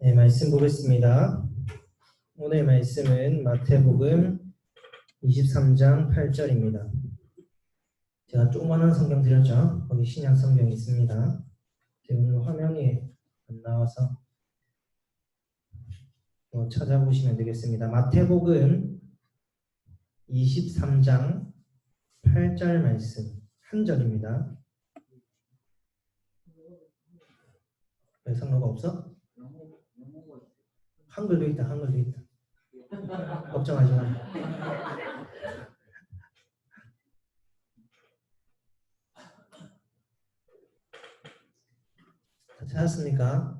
네, 말씀 보겠습니다. 오늘 말씀은 마태복음 23장 8절입니다. 제가 조그마한 성경 드렸죠? 거기 신약 성경이 있습니다. 오늘 화면이 안 나와서 찾아보시면 되겠습니다. 마태복음 23장 8절 말씀 한 절입니다. 왜 상로가 없어? 한글도 있다. 한글도 있다. 걱정하지 마. 다 찾았습니까?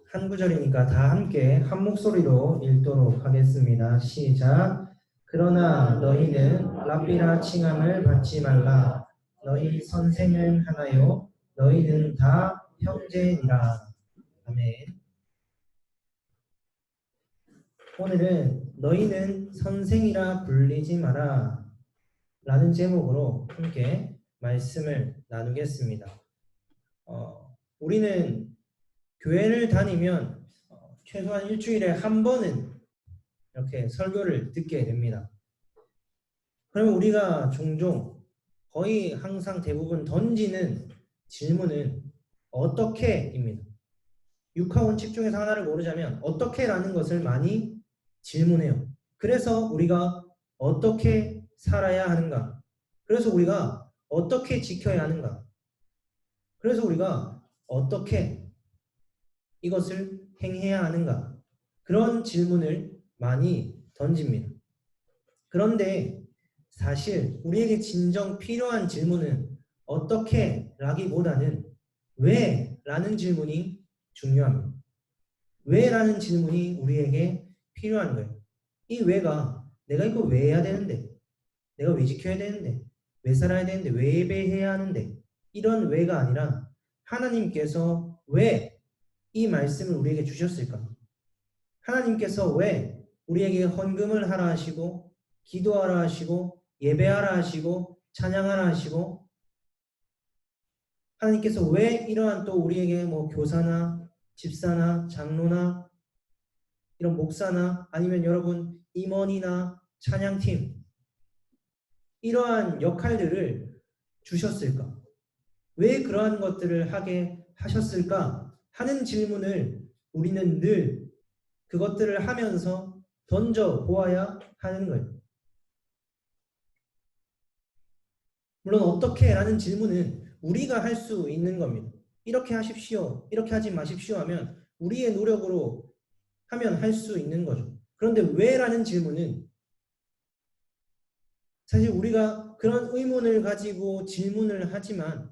한 구절이니까 다 함께 한 목소리로 읽도록 하겠습니다. 시작. 그러나 너희는 랍비라 칭함을 받지 말라. 너희 선생은 하나요. 너희는 다 형제니라. 아멘. 오늘은 너희는 선생이라 불리지 마라 라는 제목으로 함께 말씀을 나누겠습니다. 우리는 교회를 다니면 최소한 일주일에 한 번은 이렇게 설교를 듣게 됩니다. 그러면 우리가 종종 거의 항상 대부분 던지는 질문은 어떻게입니다. 육하원칙 중에서 하나를 고르자면 어떻게라는 것을 많이 질문해요. 그래서 우리가 어떻게 살아야 하는가? 그래서 우리가 어떻게 지켜야 하는가? 그래서 우리가 어떻게 이것을 행해야 하는가? 그런 질문을 많이 던집니다. 그런데 사실 우리에게 진정 필요한 질문은 어떻게 라기보다는 왜 라는 질문이 중요합니다. 왜 라는 질문이 우리에게 필요한 거예요. 이 왜가 내가 이거 왜 해야 되는데, 내가 왜 지켜야 되는데, 왜 살아야 되는데, 왜 예배해야 하는데, 이런 왜가 아니라 하나님께서 왜 이 말씀을 우리에게 주셨을까? 하나님께서 왜 우리에게 헌금을 하라 하시고 기도하라 하시고 예배하라 하시고 찬양하라 하시고 하나님께서 왜 이러한 또 우리에게 교사나 집사나 장로나 이런 목사나 아니면 여러분 임원이나 찬양팀 이러한 역할들을 주셨을까? 왜 그러한 것들을 하게 하셨을까? 하는 질문을 우리는 늘 그것들을 하면서 던져 보아야 하는 거예요. 물론 어떻게 라는 질문은 우리가 할 수 있는 겁니다. 이렇게 하십시오. 이렇게 하지 마십시오 하면 우리의 노력으로 하면 할 수 있는 거죠. 그런데 왜 라는 질문은 사실 우리가 그런 의문을 가지고 질문을 하지만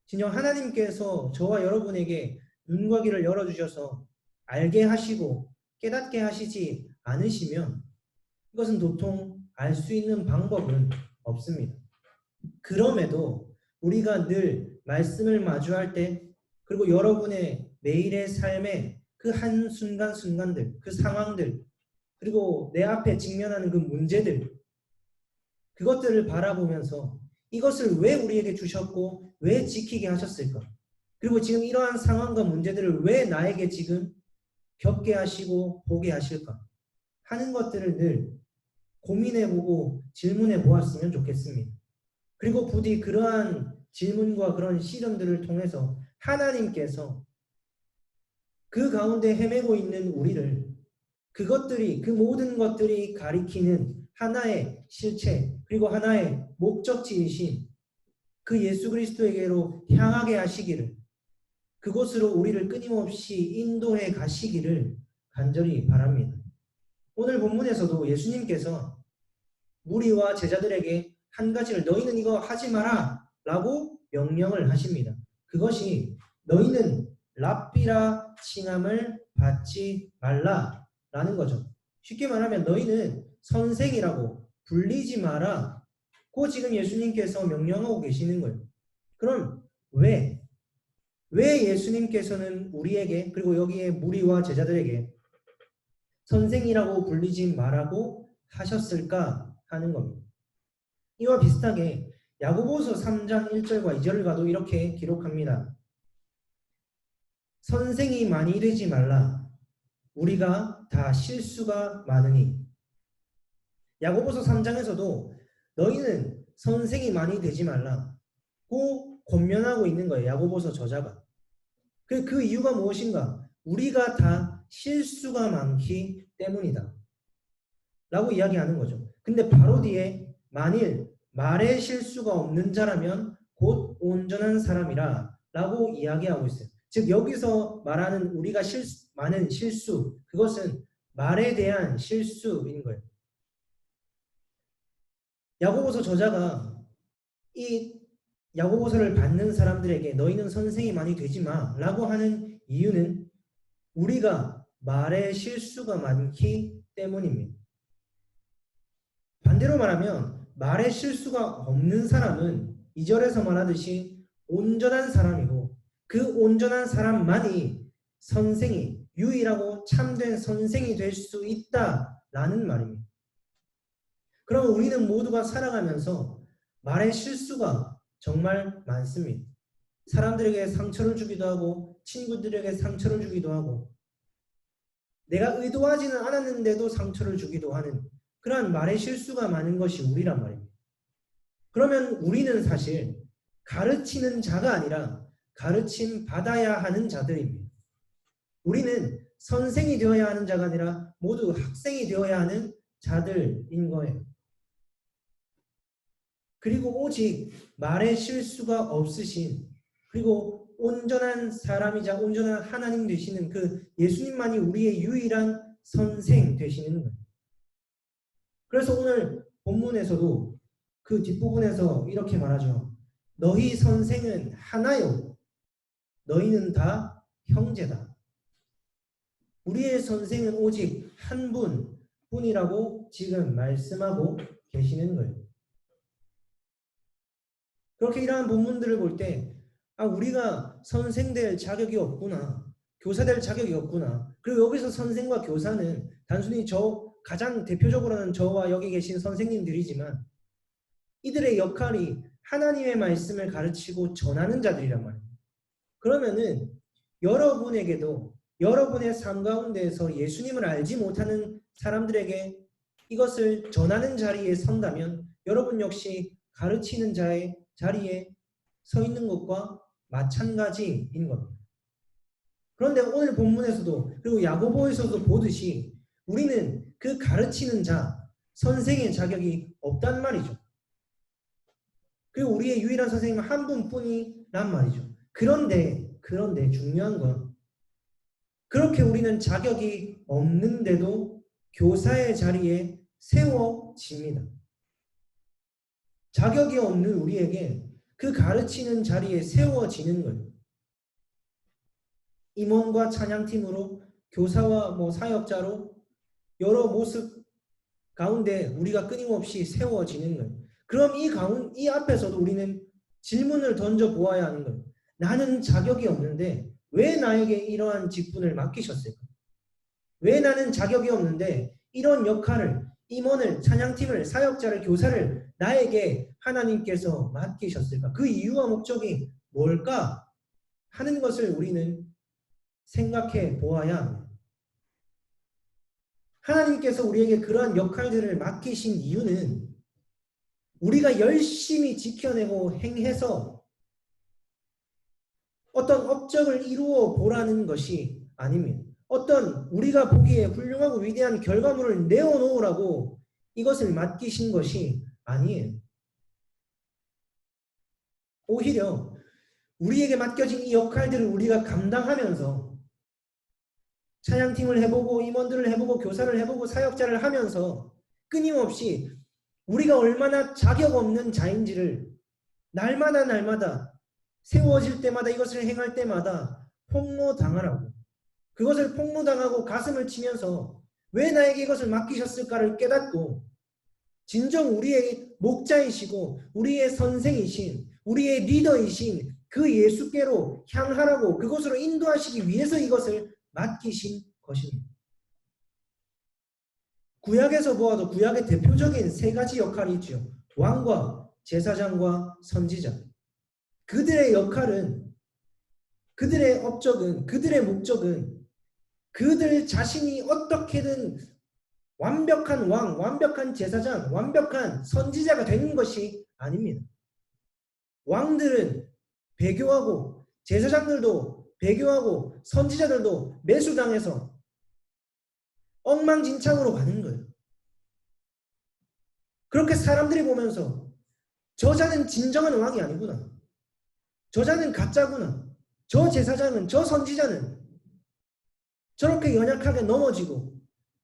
진정 하나님께서 저와 여러분에게 눈과 귀를 열어주셔서 알게 하시고 깨닫게 하시지 않으시면 이것은 도통 알 수 있는 방법은 없습니다. 그럼에도 우리가 늘 말씀을 마주할 때 그리고 여러분의 매일의 삶의 그 한순간순간들, 그 상황들 그리고 내 앞에 직면하는 그 문제들 그것들을 바라보면서 이것을 왜 우리에게 주셨고 왜 지키게 하셨을까? 그리고 지금 이러한 상황과 문제들을 왜 나에게 지금 겪게 하시고 보게 하실까? 하는 것들을 늘 고민해보고 질문해 보았으면 좋겠습니다. 그리고 부디 그러한 질문과 그런 실험들을 통해서 하나님께서 그 가운데 헤매고 있는 우리를 그것들이 그 모든 것들이 가리키는 하나의 실체 그리고 하나의 목적지이신 그 예수 그리스도에게로 향하게 하시기를 그곳으로 우리를 끊임없이 인도해 가시기를 간절히 바랍니다. 오늘 본문에서도 예수님께서 무리와 제자들에게 한 가지를 너희는 이거 하지 마라 라고 명령을 하십니다. 그것이 너희는 랍비라 칭함을 받지 말라 라는 거죠. 쉽게 말하면 너희는 선생이라고 불리지 마라 고 지금 예수님께서 명령하고 계시는 거예요. 그럼 왜 예수님께서는 우리에게 그리고 여기에 무리와 제자들에게 선생이라고 불리지 말라고 하셨을까 하는 겁니다. 이와 비슷하게 야고보서 3장 1절과 2절을 가도 이렇게 기록합니다. 선생이 많이 되지 말라. 우리가 다 실수가 많으니. 야고보서 3장에서도 너희는 선생이 많이 되지 말라고 권면하고 있는 거예요. 야고보서 저자가. 그 이유가 무엇인가? 우리가 다 실수가 많기 때문이다. 라고 이야기하는 거죠. 근데 바로 뒤에 만일 말에 실수가 없는 자라면 곧 온전한 사람이라 라고 이야기하고 있어요. 즉 여기서 말하는 우리가 많은 실수, 그것은 말에 대한 실수인 거예요. 야고보서 저자가 이 야고보서를 받는 사람들에게 너희는 선생이 많이 되지 마 라고 하는 이유는 우리가 말에 실수가 많기 때문입니다. 반대로 말하면 말에 실수가 없는 사람은 2절에서 말하듯이 온전한 사람이고 그 온전한 사람만이 선생이 유일하고 참된 선생이 될 수 있다라는 말입니다. 그럼 우리는 모두가 살아가면서 말의 실수가 정말 많습니다. 사람들에게 상처를 주기도 하고 친구들에게 상처를 주기도 하고 내가 의도하지는 않았는데도 상처를 주기도 하는 그러한 말의 실수가 많은 것이 우리란 말입니다. 그러면 우리는 사실 가르치는 자가 아니라 가르침 받아야 하는 자들입니다. 우리는 선생이 되어야 하는 자가 아니라 모두 학생이 되어야 하는 자들인 거예요. 그리고 오직 말의 실수가 없으신 그리고 온전한 사람이자 온전한 하나님 되시는 그 예수님만이 우리의 유일한 선생 되시는 거예요. 그래서 오늘 본문에서도 그 뒷부분에서 이렇게 말하죠. 너희 선생은 하나요. 너희는 다 형제다. 우리의 선생은 오직 한 분뿐이라고 지금 말씀하고 계시는 거예요. 그렇게 이러한 본문들을 볼 때 우리가 선생 될 자격이 없구나. 교사 될 자격이 없구나. 그리고 여기서 선생과 교사는 단순히 가장 대표적으로는 저와 여기 계신 선생님들이지만 이들의 역할이 하나님의 말씀을 가르치고 전하는 자들이란 말이에요. 그러면은 여러분에게도 여러분의 삶 가운데에서 예수님을 알지 못하는 사람들에게 이것을 전하는 자리에 선다면 여러분 역시 가르치는 자의 자리에 서 있는 것과 마찬가지인 겁니다. 그런데 오늘 본문에서도 그리고 야고보에서도 보듯이 우리는 그 가르치는 자, 선생의 자격이 없단 말이죠. 그리고 우리의 유일한 선생님은 한 분뿐이란 말이죠. 그런데 중요한 건 그렇게 우리는 자격이 없는데도 교사의 자리에 세워집니다. 자격이 없는 우리에게 그 가르치는 자리에 세워지는 거예요. 임원과 찬양팀으로 교사와 사역자로 여러 모습 가운데 우리가 끊임없이 세워지는 거예요. 그럼 이 앞에서도 우리는 질문을 던져 보아야 하는 거예요. 나는 자격이 없는데 왜 나에게 이러한 직분을 맡기셨을까? 왜 나는 자격이 없는데 이런 역할을 임원을, 찬양팀을, 사역자를, 교사를 나에게 하나님께서 맡기셨을까? 그 이유와 목적이 뭘까? 하는 것을 우리는 생각해 보아야 합니다. 하나님께서 우리에게 그러한 역할들을 맡기신 이유는 우리가 열심히 지켜내고 행해서 어떤 업적을 이루어 보라는 것이 아닙니다. 어떤 우리가 보기에 훌륭하고 위대한 결과물을 내어놓으라고 이것을 맡기신 것이 아니에요. 오히려 우리에게 맡겨진 이 역할들을 우리가 감당하면서 찬양팀을 해보고 임원들을 해보고 교사를 해보고 사역자를 하면서 끊임없이 우리가 얼마나 자격 없는 자인지를 날마다 세워질 때마다 이것을 행할 때마다 폭로당하라고 그것을 폭로당하고 가슴을 치면서 왜 나에게 이것을 맡기셨을까를 깨닫고 진정 우리의 목자이시고 우리의 선생이신 우리의 리더이신 그 예수께로 향하라고 그것으로 인도하시기 위해서 이것을 맡기신 것입니다. 구약에서 보아도 구약의 대표적인 세 가지 역할이 있죠. 왕과 제사장과 선지자. 그들의 역할은 그들의 업적은, 그들의 목적은 그들 자신이 어떻게든 완벽한 왕, 완벽한 제사장, 완벽한 선지자가 되는 것이 아닙니다. 왕들은 배교하고 제사장들도 배교하고 선지자들도 매수당해서 엉망진창으로 가는 거예요. 그렇게 사람들이 보면서 저자는 진정한 왕이 아니구나. 저자는 가짜구나. 저 제사장은, 저 선지자는 저렇게 연약하게 넘어지고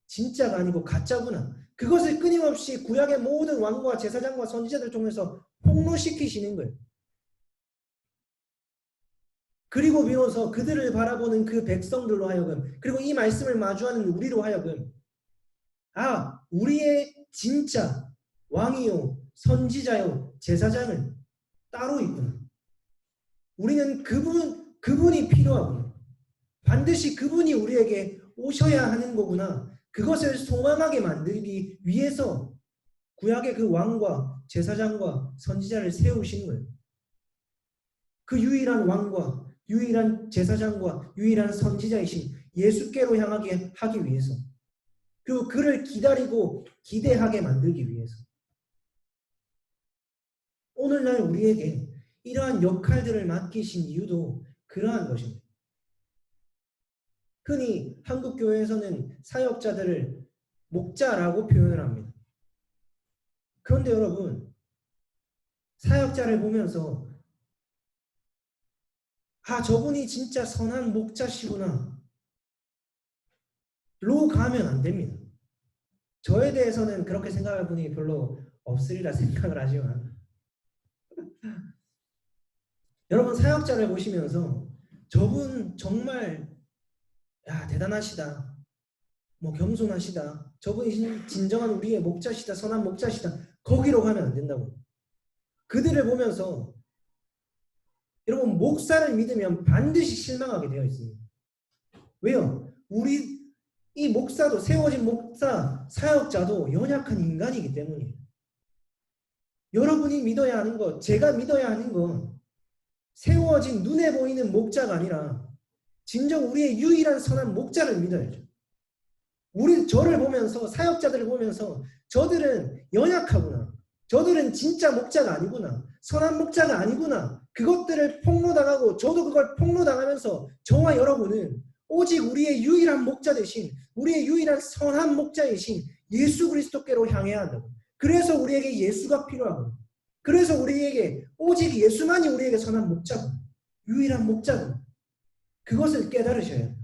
진짜가 아니고 가짜구나. 그것을 끊임없이 구약의 모든 왕과 제사장과 선지자들 통해서 폭로시키시는 거예요. 그리고 비로소 그들을 바라보는 그 백성들로 하여금, 그리고 이 말씀을 마주하는 우리로 하여금, 아, 우리의 진짜 왕이요 선지자요 제사장은 따로 있구나. 우리는 그분이 필요하구나. 반드시 그분이 우리에게 오셔야 하는 거구나. 그것을 소망하게 만들기 위해서 구약의 그 왕과 제사장과 선지자를 세우신 거예요. 그 유일한 왕과 유일한 제사장과 유일한 선지자이신 예수께로 향하게 하기 위해서, 그리고 그를 기다리고 기대하게 만들기 위해서 오늘날 우리에게 이러한 역할들을 맡기신 이유도 그러한 것입니다. 흔히 한국 교회에서는 사역자들을 목자라고 표현을 합니다. 그런데 여러분, 사역자를 보면서 아, 저분이 진짜 선한 목자시구나 로 가면 안 됩니다. 저에 대해서는 그렇게 생각할 분이 별로 없으리라 생각을 하지만 여러분, 사역자를 보시면서 저분 정말 대단하시다, 뭐 겸손하시다, 저분이 진정한 우리의 목자시다, 선한 목자시다, 거기로 가면 안 된다고. 그들을 보면서 여러분, 목사를 믿으면 반드시 실망하게 되어 있습니다. 왜요? 우리 이 목사도, 세워진 목사, 사역자도 연약한 인간이기 때문이에요. 여러분이 믿어야 하는 것, 제가 믿어야 하는 건 세워진 눈에 보이는 목자가 아니라 진정 우리의 유일한 선한 목자를 믿어야죠. 저를 보면서, 사역자들을 보면서 저들은 연약하구나, 저들은 진짜 목자가 아니구나, 선한 목자가 아니구나, 그것들을 폭로당하고 저도 그걸 폭로당하면서 저와 여러분은 오직 우리의 유일한 목자 대신 우리의 유일한 선한 목자이신 예수 그리스도께로 향해야 한다고. 그래서 우리에게 예수가 필요하고, 그래서 우리에게 오직 예수만이 우리에게 선한 목자고 유일한 목자고, 그것을 깨달으셔야 해요.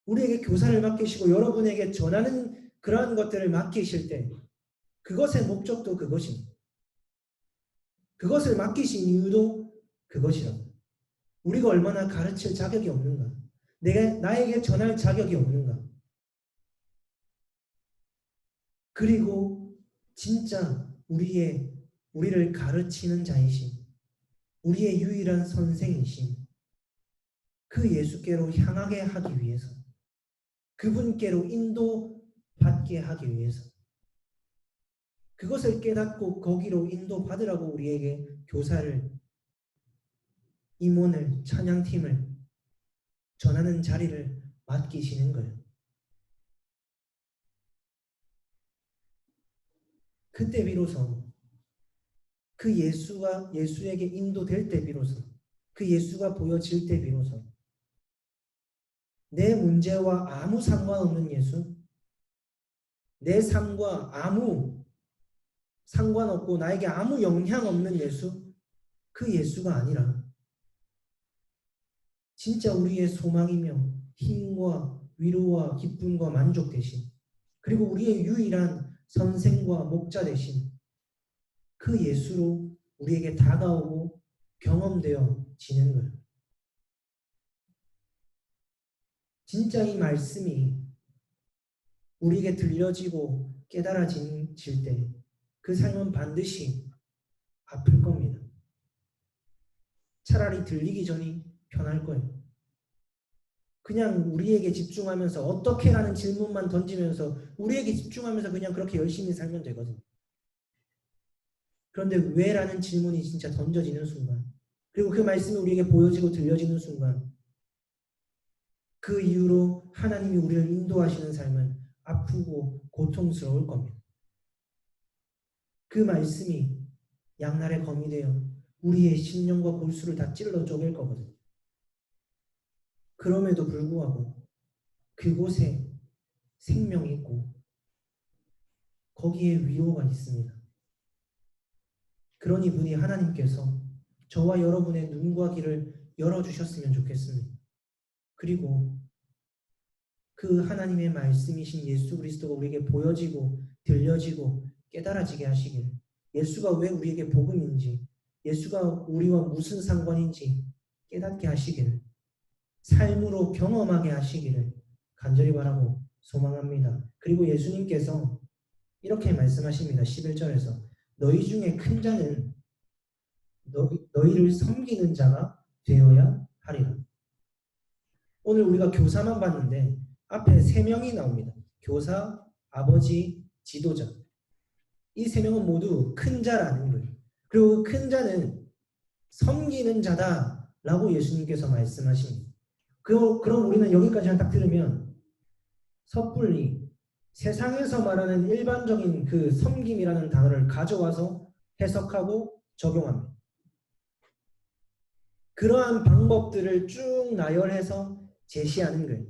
우리에게 교사를 맡기시고 여러분에게 전하는 그러한 것들을 맡기실 때 그것의 목적도 그것입니다. 그것을 맡기신 이유도 그것이라고. 우리가 얼마나 가르칠 자격이 없는가, 나에게 전할 자격이 없는가, 그리고 진짜 우리를 가르치는 자이신, 우리의 유일한 선생이신 그 예수께로 향하게 하기 위해서, 그분께로 인도받게 하기 위해서, 그것을 깨닫고 거기로 인도받으라고 우리에게 교사를, 임원을, 찬양팀을, 전하는 자리를 맡기시는 거예요. 그때 비로소 그 예수에게 인도될 때 비로소, 그 예수가 보여질 때 비로소 내 문제와 아무 상관없는 예수, 내 삶과 아무 상관없고 나에게 아무 영향 없는 예수, 그 예수가 아니라 진짜 우리의 소망이며 힘과 위로와 기쁨과 만족 대신, 그리고 우리의 유일한 선생과 목자 대신 그 예수로 우리에게 다가오고 경험되어지는 거예요. 진짜 이 말씀이 우리에게 들려지고 깨달아질 때 그 삶은 반드시 아플 겁니다. 차라리 들리기 전이 편할 거예요. 그냥 우리에게 집중하면서 어떻게 라는 질문만 던지면서 우리에게 집중하면서 그냥 그렇게 열심히 살면 되거든요. 그런데 왜 라는 질문이 진짜 던져지는 순간, 그리고 그 말씀이 우리에게 보여지고 들려지는 순간 그 이후로 하나님이 우리를 인도하시는 삶은 아프고 고통스러울 겁니다. 그 말씀이 양날의 검이 되어 우리의 심령과 골수를 다 찔러 쪼갤 거거든요. 그럼에도 불구하고 그곳에 생명이 있고 거기에 위로가 있습니다. 그러니 부디 하나님께서 저와 여러분의 눈과 귀를 열어주셨으면 좋겠습니다. 그리고 그 하나님의 말씀이신 예수 그리스도가 우리에게 보여지고 들려지고 깨달아지게 하시길, 예수가 왜 우리에게 복음인지, 예수가 우리와 무슨 상관인지 깨닫게 하시기를, 삶으로 경험하게 하시기를 간절히 바라고 소망합니다. 그리고 예수님께서 이렇게 말씀하십니다. 11절에서 너희 중에 큰 자는 너희를 섬기는 자가 되어야 하리라. 오늘 우리가 교사만 봤는데 앞에 3명이 나옵니다. 교사, 아버지, 지도자. 이 3명은 모두 큰 자라는 거예요. 그리고 큰 자는 섬기는 자다라고 예수님께서 말씀하십니다. 그럼 우리는 여기까지만 딱 들으면 섣불리 세상에서 말하는 일반적인 그 섬김이라는 단어를 가져와서 해석하고 적용합니다. 그러한 방법들을 쭉 나열해서 제시하는 거예요.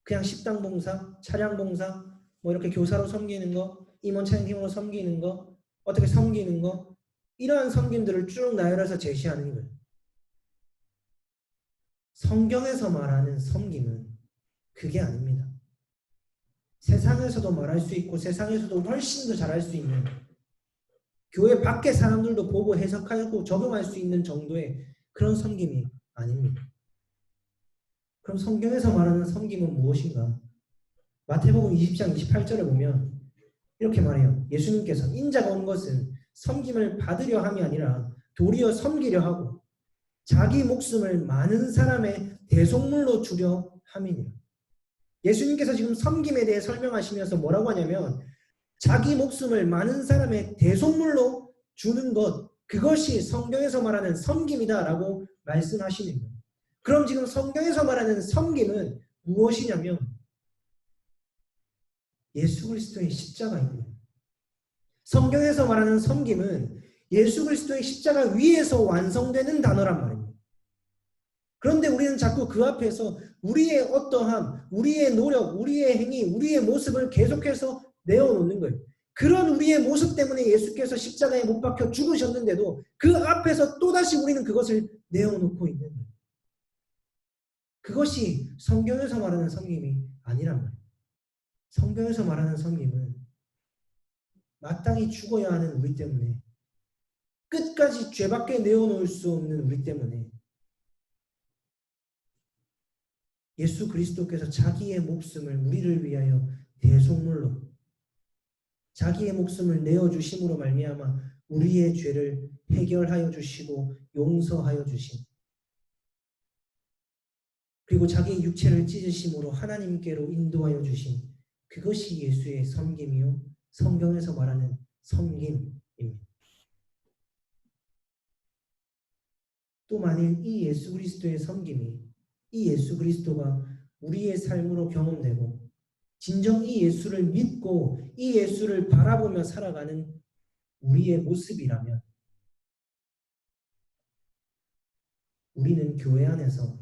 그냥 식당 봉사, 차량 봉사, 뭐 이렇게 교사로 섬기는 거, 임원 찬양팀으로 섬기는 거, 어떻게 섬기는 거, 이러한 섬김들을 쭉 나열해서 제시하는 거예요. 성경에서 말하는 섬김은 그게 아닙니다. 세상에서도 말할 수 있고 세상에서도 훨씬 더 잘할 수 있는, 교회 밖의 사람들도 보고 해석하고 적용할 수 있는 정도의 그런 섬김이 아닙니다. 그럼 성경에서 말하는 섬김은 무엇인가? 마태복음 20장 28절에 보면 이렇게 말해요. 예수님께서 인자가 온 것은 섬김을 받으려 함이 아니라 도리어 섬기려 하고 자기 목숨을 많은 사람의 대속물로 주려 함이니라. 예수님께서 지금 섬김에 대해 설명하시면서 뭐라고 하냐면 자기 목숨을 많은 사람의 대속물로 주는 것, 그것이 성경에서 말하는 섬김이다라고 말씀하시는 거예요. 그럼 지금 성경에서 말하는 섬김은 무엇이냐면 예수 그리스도의 십자가입니다. 성경에서 말하는 섬김은 예수 그리스도의 십자가 위에서 완성되는 단어란 말입니다. 그런데 우리는 자꾸 그 앞에서 우리의 어떠함, 우리의 노력, 우리의 행위, 우리의 모습을 계속해서 내어놓는 거예요. 그런 우리의 모습 때문에 예수께서 십자가에 못 박혀 죽으셨는데도 그 앞에서 또다시 우리는 그것을 내어놓고 있는 거예요. 그것이 성경에서 말하는 섬김이 아니란 말이에요. 성경에서 말하는 섬김은 마땅히 죽어야 하는 우리 때문에, 끝까지 죄밖에 내어놓을 수 없는 우리 때문에 예수 그리스도께서 자기의 목숨을 우리를 위하여 대속물로 자기의 목숨을 내어주심으로 말미암아 우리의 죄를 해결하여 주시고 용서하여 주심, 그리고 자기의 육체를 찢으심으로 하나님께로 인도하여 주심, 그것이 예수의 섬김이요 성경에서 말하는 섬김입니다. 또 만일 이 예수 그리스도의 섬김이, 이 예수 그리스도가 우리의 삶으로 경험되고 진정 이 예수를 믿고 이 예수를 바라보며 살아가는 우리의 모습이라면 우리는 교회 안에서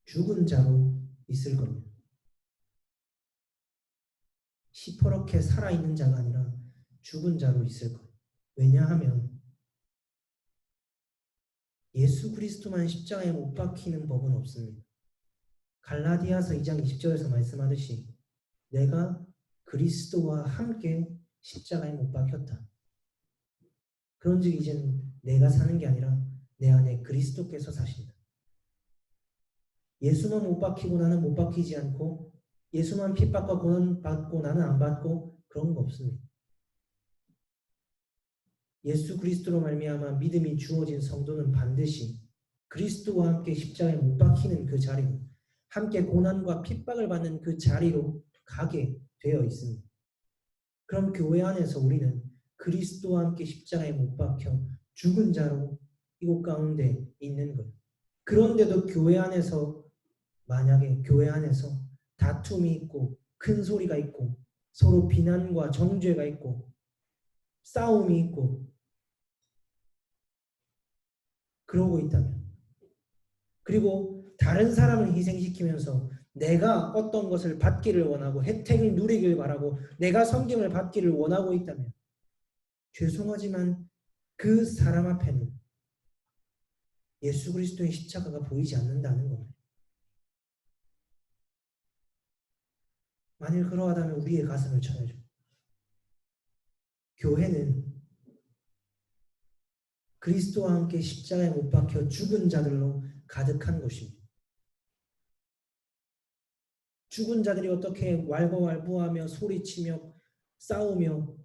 죽은 자로 있을 겁니다. 시퍼렇게 살아있는 자가 아니라 죽은 자로 있을 거예요. 왜냐하면 예수 그리스도만 십자가에 못 박히는 법은 없습니다. 갈라디아서 2장 20절에서 말씀하듯이 내가 그리스도와 함께 십자가에 못 박혔다. 그런즉 이제는 내가 사는 게 아니라 내 안에 그리스도께서 사신다. 예수만 못 박히고 나는 못 박히지 않고, 예수만 핍박과 고난 받고 나는 안 받고, 그런 거 없습니다. 예수 그리스도로 말미암아 믿음이 주어진 성도는 반드시 그리스도와 함께 십자가에 못 박히는 그 자리로, 함께 고난과 핍박을 받는 그 자리로 가게 되어 있습니다. 그럼 교회 안에서 우리는 그리스도와 함께 십자가에 못 박혀 죽은 자로 이곳 가운데 있는 거예요. 그런데도 교회 안에서 만약에 교회 안에서 다툼이 있고 큰 소리가 있고 서로 비난과 정죄가 있고 싸움이 있고 그러고 있다면 그리고 다른 사람을 희생시키면서 내가 어떤 것을 받기를 원하고 혜택을 누리길 바라고 내가 섬김을 받기를 원하고 있다면 죄송하지만 그 사람 앞에는 예수 그리스도의 십자가가 보이지 않는다는 겁니다. 만일 그러하다면 우리의 가슴을 쳐야죠. 교회는 그리스도와 함께 십자가에 못 박혀 죽은 자들로 가득한 곳입니다. 죽은 자들이 어떻게 왈가왈부하며 소리치며 싸우며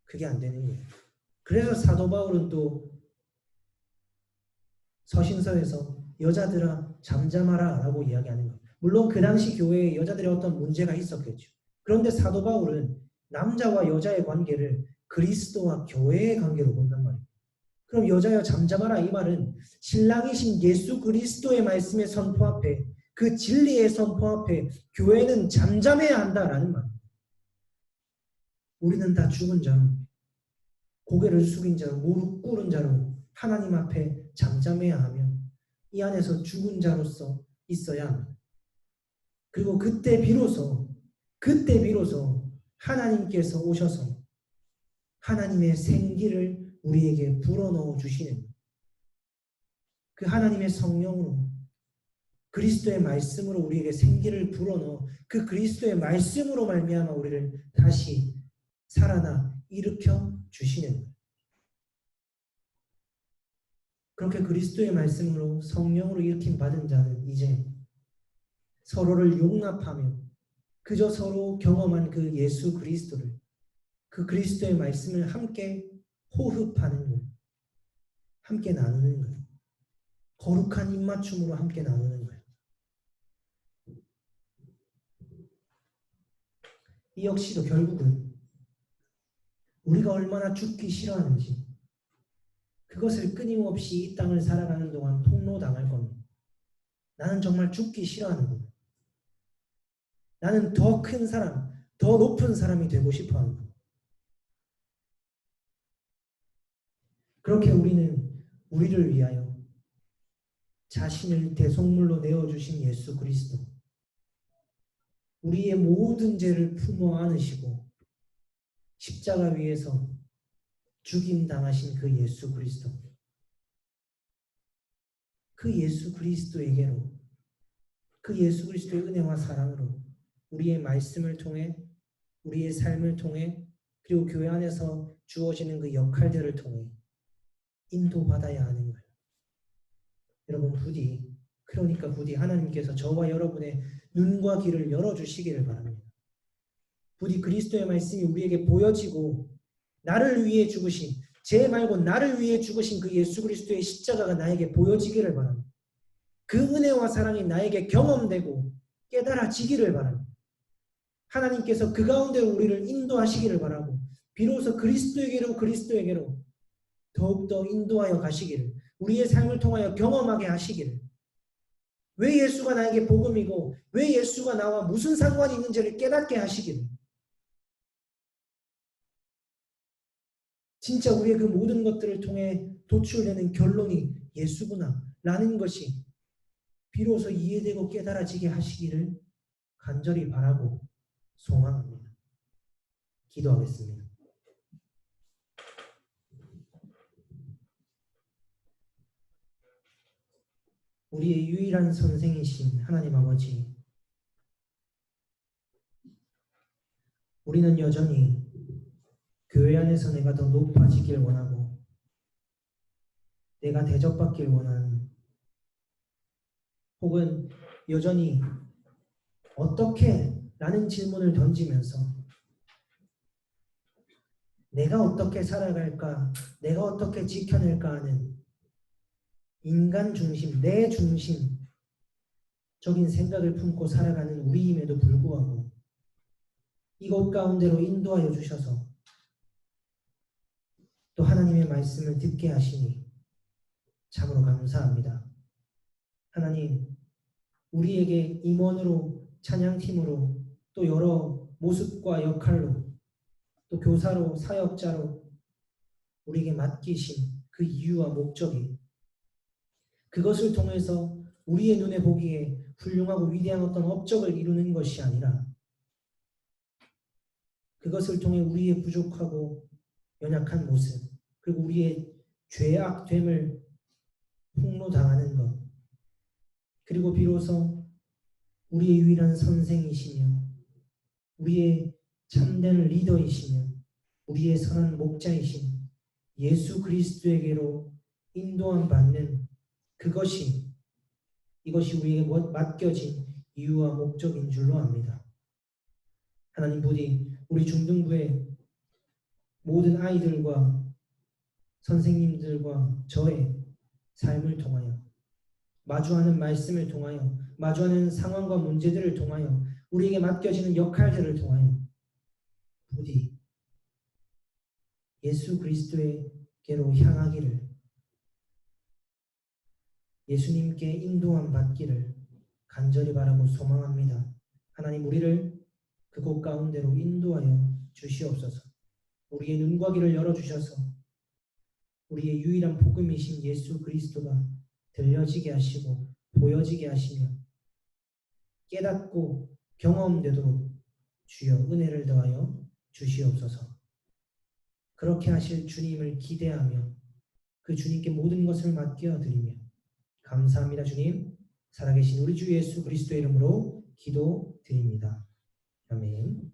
그게 안 되는 거예요. 그래서 사도 바울은 또 서신서에서 여자들아 잠잠하라 라고 이야기하는 거예요. 물론 그 당시 교회에 여자들의 어떤 문제가 있었겠죠. 그런데 사도 바울은 남자와 여자의 관계를 그리스도와 교회의 관계로 본단 말이에요. 그럼 여자여 잠잠하라 이 말은 신랑이신 예수 그리스도의 말씀의 선포 앞에 그 진리의 선포 앞에 교회는 잠잠해야 한다라는 말이에요. 우리는 다 죽은 자로 고개를 숙인 자로 무릎 꿇은 자로 하나님 앞에 잠잠해야 하며 이 안에서 죽은 자로서 있어야 합니다. 그리고 그때 비로소 하나님께서 오셔서 하나님의 생기를 우리에게 불어넣어 주시는 그 하나님의 성령으로 그리스도의 말씀으로 우리에게 생기를 불어넣어 그 그리스도의 말씀으로 말미암아 우리를 다시 살아나 일으켜 주시는 거예요. 그렇게 그리스도의 말씀으로 성령으로 일으킴 받은 자는 이제 서로를 용납하며 그저 서로 경험한 그 예수 그리스도를 그 그리스도의 말씀을 함께 호흡하는 거예요. 함께 나누는 거예요. 거룩한 입맞춤으로 함께 나누는 거예요. 이 역시도 결국은 우리가 얼마나 죽기 싫어하는지 그것을 끊임없이 이 땅을 살아가는 동안 통로당할 겁니다. 나는 정말 죽기 싫어하는구나. 나는 더 큰 사람, 더 높은 사람이 되고 싶어 하는구나. 그렇게 우리는 우리를 위하여 자신을 대속물로 내어주신 예수 그리스도, 우리의 모든 죄를 품어 안으시고 십자가 위에서 죽임 당하신 그 예수 그리스도, 그 예수 그리스도에게로 그 예수 그리스도의 은혜와 사랑으로 우리의 말씀을 통해 우리의 삶을 통해 그리고 교회 안에서 주어지는 그 역할들을 통해 인도받아야 하는 거예요. 여러분 부디 하나님께서 저와 여러분의 눈과 귀를 열어주시기를 바랍니다. 부디 그리스도의 말씀이 우리에게 보여지고 나를 위해 죽으신 제 말고 나를 위해 죽으신 그 예수 그리스도의 십자가가 나에게 보여지기를 바랍니다. 그 은혜와 사랑이 나에게 경험되고 깨달아지기를 바랍니다. 하나님께서 그 가운데로 우리를 인도하시기를 바라고 비로소 그리스도에게로 더욱더 인도하여 가시기를 우리의 삶을 통하여 경험하게 하시기를 왜 예수가 나에게 복음이고 왜 예수가 나와 무슨 상관이 있는지를 깨닫게 하시기를 진짜 우리의 그 모든 것들을 통해 도출되는 결론이 예수구나 라는 것이 비로소 이해되고 깨달아지게 하시기를 간절히 바라고 소망합니다. 기도하겠습니다. 우리의 유일한 선생이신 하나님 아버지, 우리는 여전히 교회 안에서 내가 더 높아지길 원하고 내가 대접받길 원하는 혹은 여전히 어떻게? 라는 질문을 던지면서 내가 어떻게 살아갈까? 내가 어떻게 지켜낼까 하는 인간 중심, 내 중심적인 생각을 품고 살아가는 우리임에도 불구하고 이곳 가운데로 인도하여 주셔서 또 하나님의 말씀을 듣게 하시니 참으로 감사합니다. 하나님, 우리에게 임원으로, 찬양팀으로, 또 여러 모습과 역할로, 또 교사로, 사역자로 우리에게 맡기신 그 이유와 목적이, 그것을 통해서 우리의 눈에 보기에 훌륭하고 위대한 어떤 업적을 이루는 것이 아니라 그것을 통해 우리의 부족하고 연약한 모습, 그리고 우리의 죄악됨을 폭로당하는 것, 그리고 비로소 우리의 유일한 선생이시며 우리의 참된 리더이시며 우리의 선한 목자이신 예수 그리스도에게로 인도함 받는 이것이 우리에게 맡겨진 이유와 목적인 줄로 압니다. 하나님, 부디 우리 중등부의 모든 아이들과 선생님들과 저의 삶을 통하여, 마주하는 말씀을 통하여, 마주하는 상황과 문제들을 통하여, 우리에게 맡겨지는 역할들을 통하여 부디 예수 그리스도에게로 향하기를, 예수님께 인도함 받기를 간절히 바라고 소망합니다. 하나님, 우리를 그곳 가운데로 인도하여 주시옵소서. 우리의 눈과 귀를 열어주셔서 우리의 유일한 복음이신 예수 그리스도가 들려지게 하시고 보여지게 하시며 깨닫고 경험되도록 주여 은혜를 더하여 주시옵소서. 그렇게 하실 주님을 기대하며 그 주님께 모든 것을 맡겨드리며 감사합니다. 주님, 살아계신 우리 주 예수 그리스도의 이름으로 기도드립니다. 아멘.